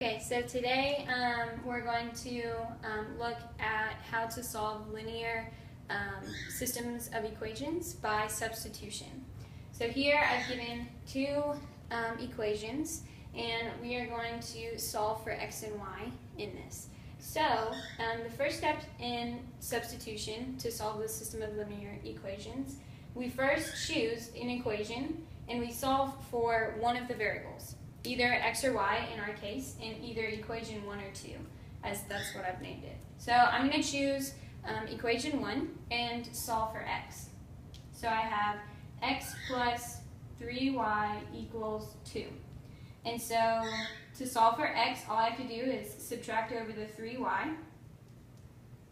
Okay, so today we're going to look at how to solve linear systems of equations by substitution. So here I've given two equations, and we are going to solve for x and y in this. So the first step in substitution to solve the system of linear equations, we first choose an equation and we solve for one of the variables. Either x or y in our case, in either equation 1 or 2, as that's what I've named it. So I'm going to choose equation 1 and solve for x. So I have x plus 3y equals 2. And so to solve for x, all I have to do is subtract over the 3y,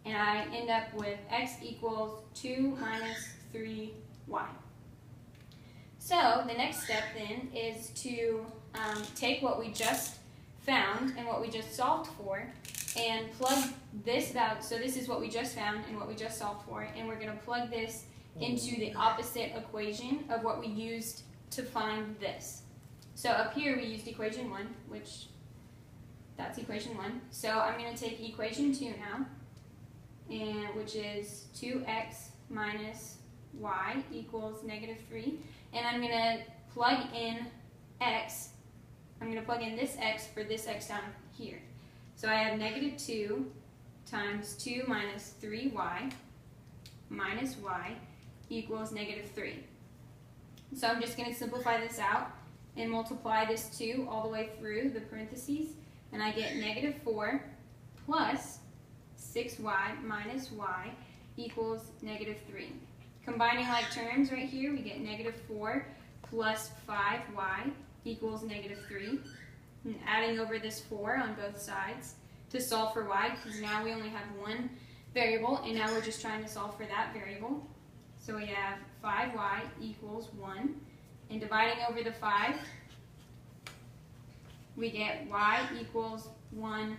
and I end up with x equals 2 minus 3y. So the next step then is to take what we just found and what we just solved for and plug this value. So this is what we just found and what we just solved for, and we're going to plug this into the opposite equation of what we used to find this. So up here we used equation 1, which that's equation 1. So I'm going to take equation 2 now, and which is 2x minus y equals negative 3. And I'm going to plug in x. I'm going to plug in this x for this x down here. So I have negative 2 times 2 minus 3y minus y equals negative 3. So I'm just going to simplify this out and multiply this 2 all the way through the parentheses, and I get negative 4 plus 6y minus y equals negative 3. Combining like terms right here, we get negative 4 plus 5y equals negative 3. And adding over this 4 on both sides to solve for y, because now we only have one variable, and now we're just trying to solve for that variable. So we have 5y equals 1. And dividing over the 5, we get y equals 1/5.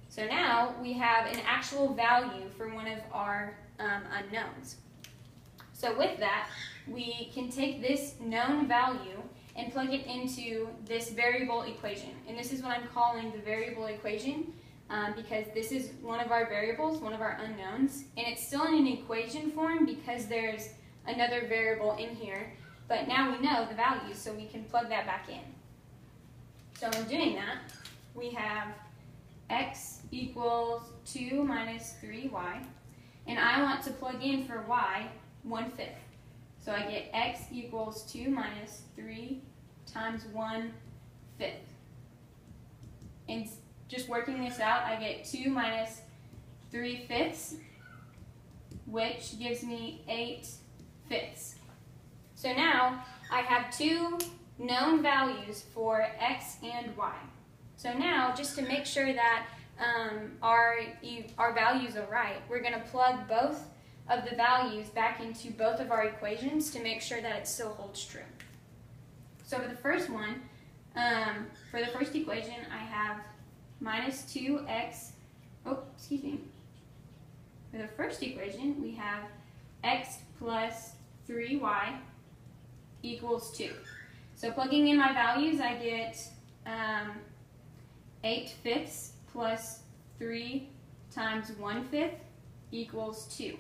So now we have an actual value for one of our unknowns. So with that, we can take this known value and plug it into this variable equation. And this is what I'm calling the variable equation because this is one of our variables, one of our unknowns. And it's still in an equation form because there's another variable in here. But now we know the value, so we can plug that back in. So in doing that, we have x equals 2 minus 3y. And I want to plug in for y 1/5. So I get x equals 2 minus 3 times 1/5. And just working this out, I get 2 minus 3/5, which gives me 8/5. So now I have two known values for x and y. So now, just to make sure that our values are right, we're going to plug both of the values back into both of our equations to make sure that it still holds true. So for the first one, for the first equation, I have minus 2x, for the first equation, we have x plus 3y equals 2. So plugging in my values, I get 8/5 plus 3 times 1/5 equals 2.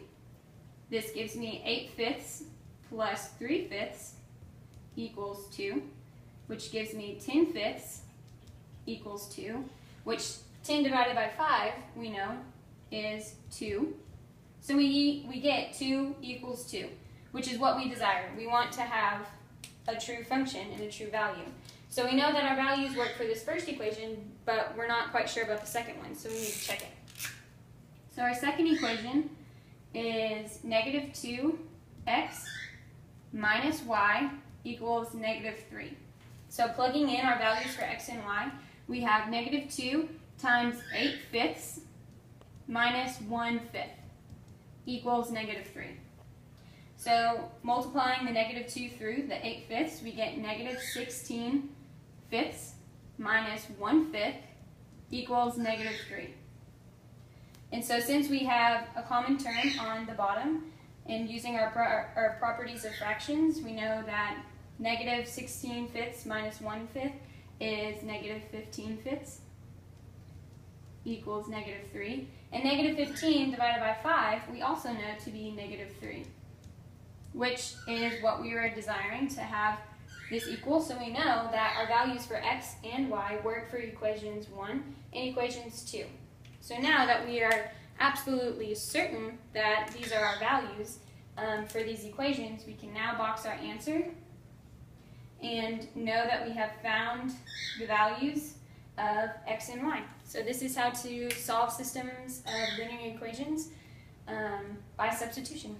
This gives me 8/5 plus 3/5 equals 2, which gives me 10/5 equals 2, which 10 divided by 5, we know, is 2. So we get 2 equals 2, which is what we desire. We want to have a true function and a true value. So we know that our values work for this first equation, but we're not quite sure about the second one, so we need to check it. So our second equation is negative 2x minus y equals negative 3. So plugging in our values for x and y, we have negative 2 times 8/5 minus 1/5 equals negative 3. So multiplying the negative 2 through the 8/5, we get negative 16/5 minus 1/5 equals negative 3. And so since we have a common term on the bottom, and using our properties of fractions, we know that negative 16/5 minus 1/5 is negative 15/5 equals negative 3. And negative 15 divided by 5, we also know to be negative 3, which is what we were desiring to have this equal. So we know that our values for x and y work for equations 1 and equations 2. So now that we are absolutely certain that these are our values for these equations, we can now box our answer and know that we have found the values of x and y. So this is how to solve systems of linear equations by substitution.